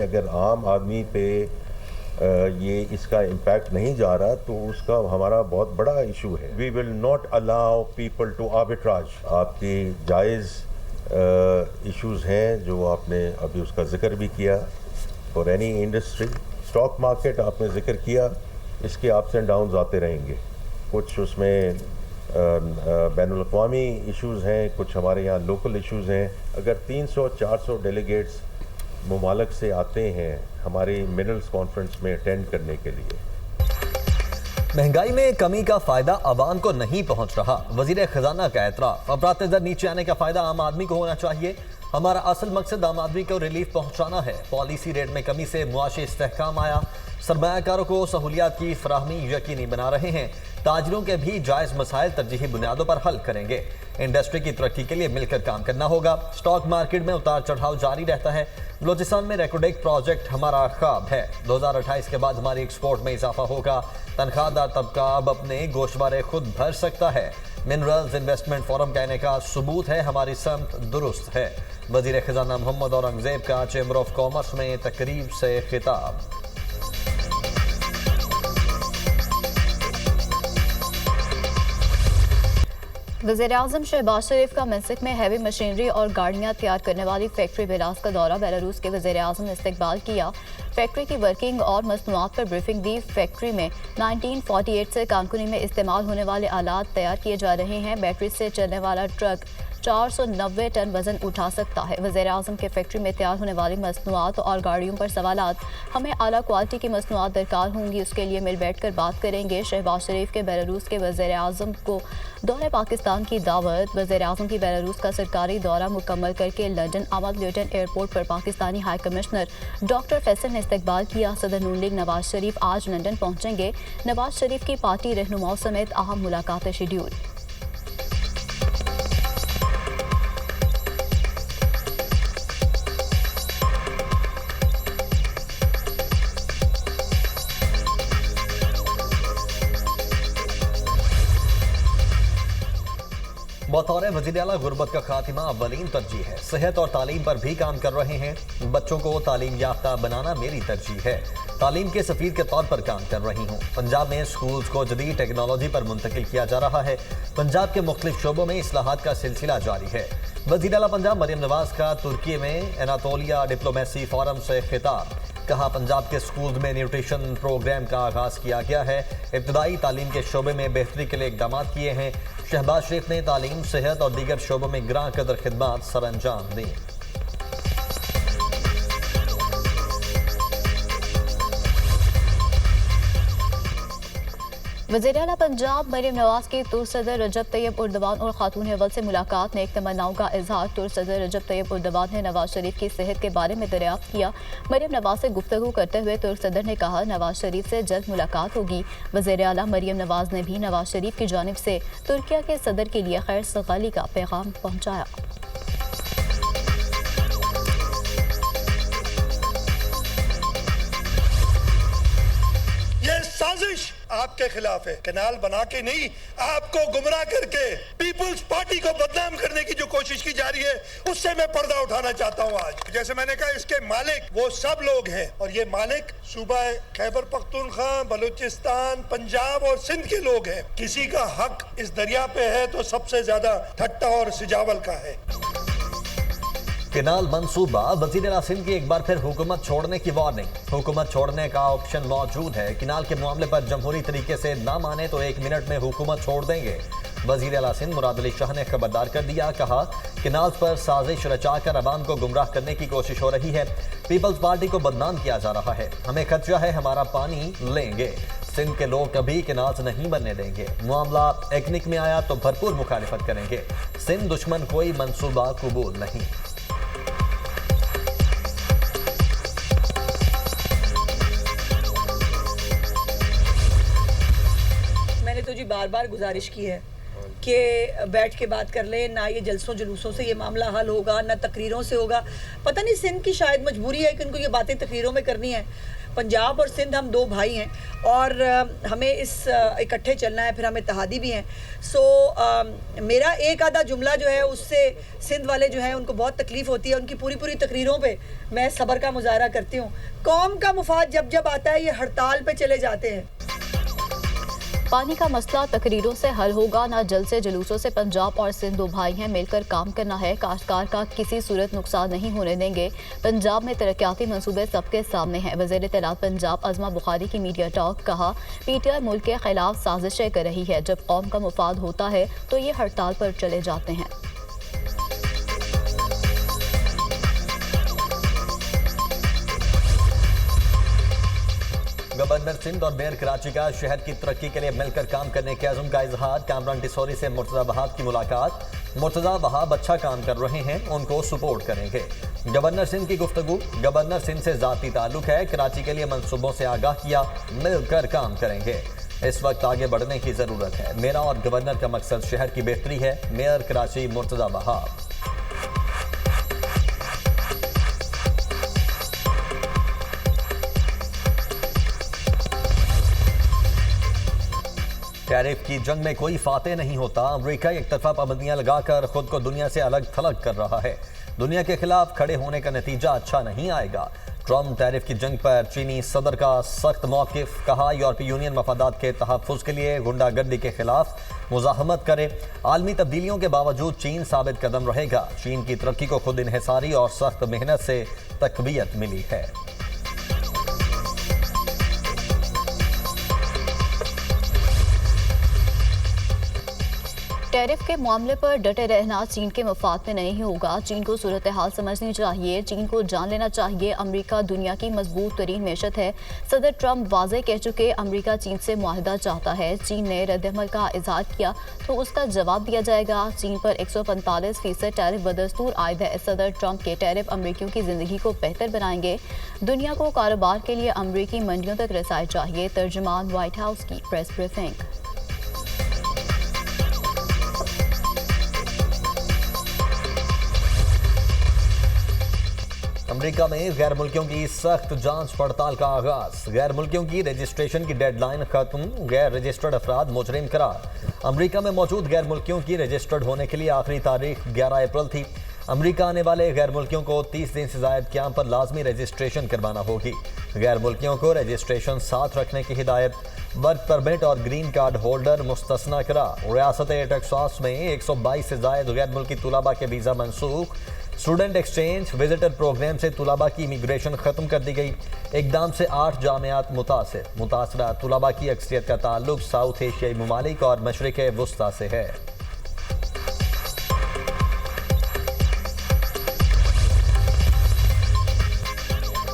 अगर आम आदमी पे ये इसका इम्पैक्ट नहीं जा रहा तो उसका हमारा बहुत बड़ा इशू है। We will not allow people to arbitrage. आपकी जायज़ इश्यूज़ हैं जो आपने अभी उसका जिक्र भी किया for any industry. Stock market आपने जिक्र किया, इसके अप्स एंड डाउन्स आते रहेंगे। कुछ उसमें बैनुल-अक़वामी इश्यूज़ हैं, कुछ हमारे यहाँ लोकल इश्यूज़ हैं। अगर 300-400 डेलीगेट्स मुमालिक से आते हैं हमारी मिनरल्स कॉन्फ्रेंस में अटेंड करने के लिए। महंगाई में कमी का फायदा आवाम को नहीं पहुंच रहा, वजीर खजाना का एतराफ़। अफरात दर नीचे आने का फायदा आम आदमी को होना चाहिए। हमारा असल मकसद आम आदमी को रिलीफ पहुंचाना है। पॉलिसी रेट में कमी से मुआशी इस्तेहकाम आया। सरमायाकारों को सहूलियात की फराहमी यकीनी बना रहे हैं। ताजरों के भी जायज़ मसाइल तरजीही बुनियादों पर हल करेंगे। इंडस्ट्री की तरक्की के लिए मिलकर काम करना होगा। स्टॉक मार्केट में उतार चढ़ाव जारी रहता है। बलोचिस्तान में रेकोडेक प्रोजेक्ट हमारा ख्वाब है। 2028 के बाद हमारी एक्सपोर्ट में इजाफा होगा। तनख्वाहदार तबका अब अपने गोशवारे खुद भर सकता है। मिनरल्स इन्वेस्टमेंट फोरम कहने का सबूत है हमारी समत दुरुस्त है। वजीर खजाना मोहम्मद औरंगजेब का चैम्बर ऑफ कॉमर्स में तकरीब से खिताब। वज़ीर-ए-आज़म शहबाज शरीफ का मिन्स्क में हैवी मशीनरी और गाड़ियाँ तैयार करने वाली फैक्ट्री बिलास का दौरा। बेलारूस के वज़ीर-ए-आज़म ने इस्तकबाल किया। फैक्ट्री की वर्किंग और मसनूआत पर ब्रीफिंग दी। फैक्ट्री में 1948 से कानकुनी में इस्तेमाल होने वाले आलात तैयार किए जा रहे हैं। बैटरी से चलने वाला ट्रक 490 टन वजन उठा सकता है। वज़ीर-ए-आज़म के फैक्ट्री में तैयार होने वाली मसनूआत और गाड़ियों पर सवालात। हमें आला क्वालिटी की मसनूआत दरकार होंगी, उसके लिए मिल बैठ कर बात करेंगे। शहबाज शरीफ के बेलारूस के वज़ीर-ए-आज़म को दौरे पाकिस्तान की दावत। वज़ीर-ए-आज़म की बेलारूस का सरकारी दौरा मुकम्मल करके लंदन आमद ल्यूटन एयरपोर्ट पर Pakistani high commissioner doctor Faisal ने इस्तकबाल किया। सदर नून लीग नवाज शरीफ आज लंदन पहुँचेंगे। नवाज शरीफ की पार्टी रहनुमाओं समेत अहम मुलाकातें शेड्यूल। बतौर वज़ीर आला गुरबत का खात्मा अव्वलीन तरजीह है। सेहत और तालीम पर भी काम कर रहे हैं। बच्चों को तालीम याफ्ता बनाना मेरी तरजीह है। तालीम के सफ़ीर के तौर पर काम कर रही हूँ। पंजाब में स्कूल्स को जदीद टेक्नोलॉजी पर मुंतकिल किया जा रहा है। पंजाब के मुख्तलिफ शोबों में इस्लाहात का सिलसिला जारी है। वज़ीर आला पंजाब मरियम नवाज का तुर्की में एनातोलिया डिप्लोमेसी फोरम से खिताब। कहा पंजाब के स्कूल में न्यूट्रिशन प्रोग्राम का आगाज़ किया गया है। इब्तदाई तालीम के शोबे में बेहतरी के लिए इकदाम किए हैं। शहबाज शरीफ ने तालीम, सेहत और दीगर शोबों में ग्रां कदर खिदमात सर अंजाम दी। वज़ीर आला पंजाब मरियम नवाज की तुर्क सदर रजब तैयब उर्दवान और खातून अव्वल से मुलाकात में एक तमन्नाओं का इजहार। तुर्क सदर रजब तैयब उर्दवान ने नवाज शरीफ की सेहत के बारे में दरियाफ्त किया। मरियम नवाज से गुफ्तगू करते हुए तुर्क सदर ने कहा नवाज शरीफ से जल्द मुलाकात होगी। वज़ीर आला मरियम नवाज ने भी नवाज शरीफ की जानिब से तुर्किया के सदर के लिए खैर सगाली का पैगाम पहुँचाया। आपके खिलाफ है। कैनाल बना के नहीं, आपको गुमराह करके पीपुल्स पार्टी को बदनाम करने की जो कोशिश की जा रही है उससे मैं पर्दा उठाना चाहता हूं। आज जैसे मैंने कहा इसके मालिक वो सब लोग हैं और ये मालिक सूबा खैबर पख्तूनख्वा, बलूचिस्तान, पंजाब और सिंध के लोग हैं। किसी का हक इस दरिया पे है तो सबसे ज्यादा ठट्टा और सिजावल का है। केनाल मंसूबा, वज़ीर आला सिंध की एक बार फिर हुकूमत छोड़ने की वार्निंग। हुकूमत छोड़ने का ऑप्शन मौजूद है। केनाल के मामले पर जमहूरी तरीके से ना माने तो 1 मिनट में हुकूमत छोड़ देंगे। वज़ीर आला सिंध मुराद अली शाह ने खबरदार कर दिया। कहा केनाल पर साजिश रचाकर अवाम को गुमराह करने की कोशिश हो रही है। पीपल्स पार्टी को बदनाम किया जा रहा है। हमें खदशा है हमारा पानी लेंगे। सिंध के लोग कभी केनाल नहीं बनने देंगे। मामला एकनिक में आया तो भरपूर मुखालिफत करेंगे। सिंध दुश्मन कोई मंसूबा कबूल नहीं। तो जी बार बार गुजारिश की है कि बैठ के बात कर ले। ना ये जलसों जुलूसों से ये मामला हल होगा, ना तकरीरों से होगा। पता नहीं सिंध की शायद मजबूरी है कि उनको ये बातें तकरीरों में करनी है। पंजाब और सिंध हम दो भाई हैं और हमें इस इकट्ठे चलना है, फिर हम इत्तेहादी भी हैं। सो मेरा एक आधा जुमला जो है उससे सिंध वाले जो हैं उनको बहुत तकलीफ़ होती है। उनकी पूरी पूरी तकरीरों पे मैं सब्र का मुजाहरा करती हूँ। कौम का मुफाद जब जब आता है ये हड़ताल पे चले जाते हैं। पानी का मसला तकरीरों से हल होगा ना जल से जुलूसों से। पंजाब और सिंध दो भाई हैं, मिलकर काम करना है। काश्तकार का किसी सूरत नुकसान नहीं होने देंगे। पंजाब में तरक्याती मंसूबे सबके सामने हैं। वज़ीर इत्तलात पंजाब अज़मा बुखारी की मीडिया टॉक। कहा पीटीआई मुल्क के खिलाफ साजिशें कर रही है। जब कौम का मुफाद होता है तो ये हड़ताल पर चले जाते हैं। गवर्नर सिंध और मेयर कराची का शहर की तरक्की के लिए मिलकर काम करने के अज़म का इजहार। कामरान टिसौरी से मुर्तज़ा वहाब की मुलाकात। मुर्तज़ा वहाब अच्छा काम कर रहे हैं, उनको सपोर्ट करेंगे। गवर्नर सिंध की गुफ्तगू। गवर्नर सिंध से ज़ाती ताल्लुक है, कराची के लिए मंसूबों से आगाह किया, मिलकर काम करेंगे। इस वक्त आगे बढ़ने की ज़रूरत है। मेरा और गवर्नर का मकसद शहर की बेहतरी है। मेयर कराची मुर्तज़ा वहाब। टैरिफ की जंग में कोई फातेह नहीं होता। अमेरिका एक तरफा पाबंदियां लगाकर खुद को दुनिया से अलग थलग कर रहा है। दुनिया के खिलाफ खड़े होने का नतीजा अच्छा नहीं आएगा। ट्रम्प टैरिफ की जंग पर चीनी सदर का सख्त मौकिफ। कहा यूरोपीय यूनियन मफादात के तहफ़्फ़ुज़ के लिए गुंडागर्दी के खिलाफ मुज़ाहमत करे। आलमी तब्दीलियों के बावजूद चीन साबित कदम रहेगा। चीन की तरक्की को खुद इन्हिसारी और सख्त मेहनत से तक़वियत मिली है। टैरिफ के मामले पर डटे रहना चीन के मफाद में नहीं होगा। चीन को सूरत हाल समझनी चाहिए। चीन को जान लेना चाहिए अमेरिका दुनिया की मजबूत तरीन मैशत है। सदर ट्रंप वाज़े कह चुके अमेरिका चीन से मुआहदा चाहता है। चीन ने रद्दअमल का इजहार किया तो उसका जवाब दिया जाएगा। चीन पर 145% टैरिफ बदस्तूर आयद है। सदर ट्रंप के टैरिफ अमेरिकियों की ज़िंदगी को बेहतर बनाएंगे। दुनिया को कारोबार के लिए अमेरिकी मंडियों तक रसाई चाहिए। तर्जुमान व्हाइट हाउस की प्रेस ब्रीफिंग। अमेरिका में गैर मुल्कियों की सख्त जांच पड़ताल का आगाज। गैर मुल्कियों की रजिस्ट्रेशन की डेडलाइन खत्म। गैर रजिस्टर्ड अफराद मुजरिम करार। अमेरिका में मौजूद गैर मुल्कियों की रजिस्टर्ड होने के लिए आखिरी तारीख 11 अप्रैल थी। अमेरिका आने वाले गैर मुल्कियों को 30 दिन से ज़ायद क्याम पर लाजमी रजिस्ट्रेशन करवाना होगी। गैर मुल्कियों को रजिस्ट्रेशन साथ रखने की हिदायत। वर्क परमिट और ग्रीन कार्ड होल्डर मुस्तस्ना करा। रियासत टेक्सास में 122 से ज़ायद गैर मुल्की तुलाबा के वीज़ा मनसूख। स्टूडेंट एक्सचेंज विजिटर प्रोग्राम से तुलाबा की इमिग्रेशन ख़त्म कर दी गई। इकदाम से 8 जामियात मुतासरा तुलाबा की अक्सरियत का ताल्लुक साउथ एशियाई ममालिक और मशरिक़ वुस्ता से है।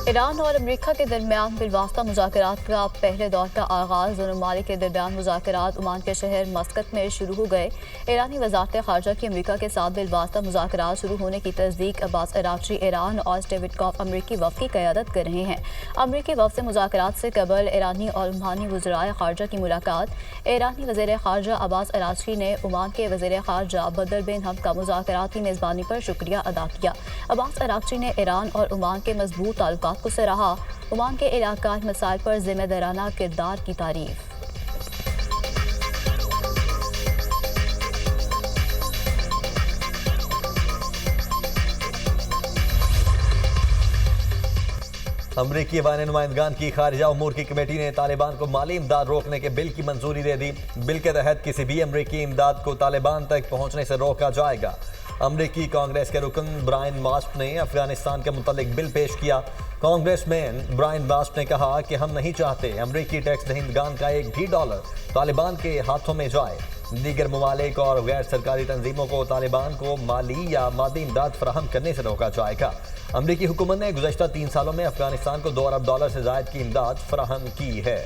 ईरान और अमेरिका के दरमियान बिलवास्ता मुज़ाकरात का पहले दौर का आगाज़। दोनों ममालिक के दरमियान मुज़ाकरात ओमान के शहर मस्कत में शुरू हो गए। ईरानी वज़ारत ख़ारजा की अमेरिका के साथ बिलवास्ता मुज़ाकरात शुरू होने की तस्दीक अब्बास अराग़ची ईरान और डेविड कॉफ अमेरिकी वफ़द की क़यादत कर रहे हैं। अमेरिकी वफ़द से मुज़ाकरात से कबल ईरानी और ओमानी वज़राए ख़ारजा की मुलाकात। ईरानी वज़ीर ख़ारजा अब्बास अराग़ची ने ओमान के वज़ीर ख़ारजा बदर बिन हम्द का मुज़ाकरात की मेज़बानी पर शुक्रिया अदा किया। अब्बास अराग़ची ने ईरान और ओमान के मजबूत ताल्लुकात को सराहा। ओमान के इलाकाई मसाइल पर जिम्मेदाराना किरदार की तारीफ। अमरीकी वायन नुमाइंदगान की खारिजा उमूर की कमेटी ने तालिबान को माली इमदाद रोकने के बिल की मंजूरी दे दी। बिल के तहत किसी भी अमरीकी इमदाद को तालिबान तक पहुंचने से रोका जाएगा। अमरीकी कांग्रेस के रुकन ब्रायन मास्ट ने अफगानिस्तान के मुतालिक बिल पेश किया। कांग्रेसमैन ब्रायन मास्ट ने कहा कि हम नहीं चाहते अमरीकी टैक्स दहिंदगान का एक भी डॉलर तालिबान के हाथों में जाए। दीगर ममालिक और गैर सरकारी तंजीमों को तालिबान को माली या मादी इमदाद फराहम करने से रोका जाएगा। अमरीकी हुकूमत ने गुज़श्ता 3 सालों में अफगानिस्तान को $2 अरब से ज़ायद की इमदाद फराहम की है।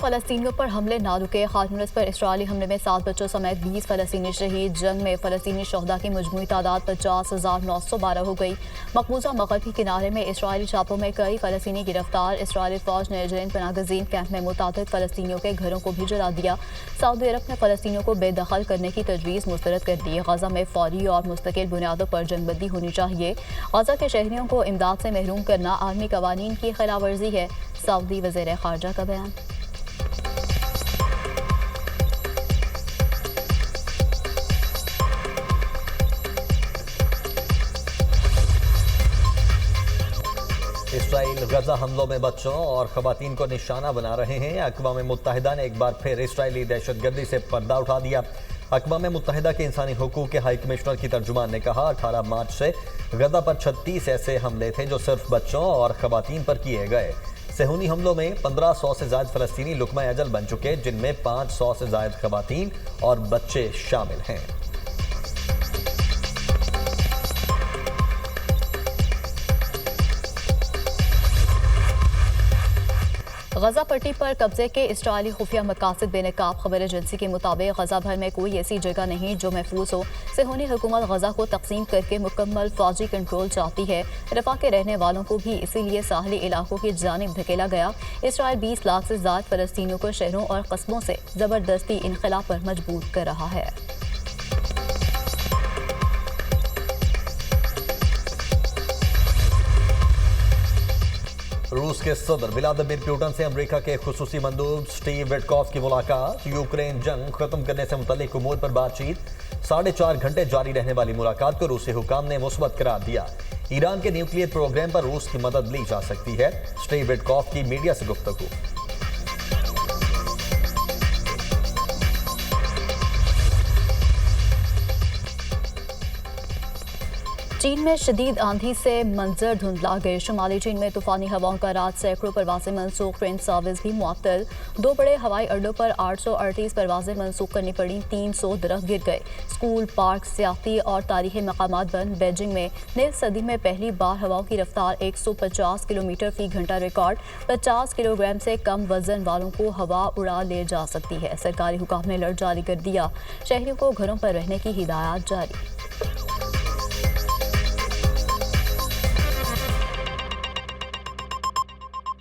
फ़लस्तीनियों पर हमले ना रुके। खान यूनिस पर इसराइली हमले में 7 बच्चों समेत 20 फ़लस्तीनी शहीद। जंग में फ़लस्तीनी शहदा की मजमूई तादाद 50,912 हो गई। मकबूजा मगरबी किनारे में इसराइली छापों में कई फ़लस्तीनी गिरफ्तार। इसराइली फ़ौज ने जरीन पनागज़ीन कैंप में मुतादिद फ़लस्तीनियों के घरों को भी जला दिया। सऊदी अरब ने फ़लस्तीनियों को बेदखल करने की तजवीज़ मुस्तरद कर दी। गज़ा में फौरी और मुस्तकिल बुनियादों पर जंगबंदी होनी चाहिए। गज़ा के शहरियों को इमदाद से महरूम करना आलमी कवानीन की खिलाफ वर्जी है। सऊदी वज़ीर ख़ारजा का बयान। इसराइल गजा हमलों में बच्चों और खवातीन को निशाना बना रहे हैं। अक़वाम मुत्तहिदा ने एक बार फिर इसराइली दहशतगर्दी से पर्दा उठा दिया। अक़वाम मुत्तहिदा के इंसानी हुकूक के हाई कमिश्नर की तर्जुमान ने कहा, 18 मार्च से गजा पर 36 ऐसे हमले थे जो सिर्फ बच्चों और खवातीन पर किए गए। सेहूनी हमलों में 1500 से ज़ायद फ़लस्तीनी लुक़मा अजल बन चुके, जिनमें 500 से ज़ायद खवातीन और बच्चे शामिल हैं। गजा पट्टी पर कब्जे के इसराइली खुफिया मकासद बेनकाब। खबर एजेंसी के मुताबिक गजा भर में कोई ऐसी जगह नहीं जो महफूज हो। सेहूनी हुकूमत गजा को तकसीम करके मुकम्मल फौजी कंट्रोल चाहती है। रफा के रहने वालों को भी इसीलिए साहली इलाकों की जानिब धकेला गया। इसराइल 20 लाख से ज़्यादा फ़लस्तीनियों को शहरों और कस्बों से ज़बरदस्ती इनखला पर मजबूर कर रहा है। रूस के सदर व्लादिमीर पुतिन से अमेरिका के खुसूसी मंदूब स्टीव विटकॉफ की मुलाकात। यूक्रेन जंग खत्म करने से मुतल्लिक उमूर पर बातचीत। 4.5 घंटे जारी रहने वाली मुलाकात को रूसी हुकाम ने मुस्बत करार दिया। ईरान के न्यूक्लियर प्रोग्राम पर रूस की मदद ली जा सकती है। स्टीव विटकॉफ की मीडिया से गुफ्तगू। चीन में शदीद आंधी से मंजर धुंधला गए। शुमाली चीन में तूफानी हवाओं का रात सैकड़ों परवाजें मनसूख। ट्रेन सर्विस भी मुअत्तल। 2 बड़े हवाई अड्डों पर 838 परवाजें मनसूख करनी पड़ी। 300 दरख्त गिर गए। स्कूल, पार्क, सियाती और तारीखी मकामात बंद। बीजिंग में नई सदी में पहली बार हवाओं की रफ्तार 150 किलोमीटर फी घंटा रिकॉर्ड। 50 किलोग्राम से कम वजन वालों को हवा उड़ा ले जा सकती है। सरकारी हुकाम ने अलर्ट जारी कर दिया। शहरियों को घरों पर रहने की हिदायत जारी।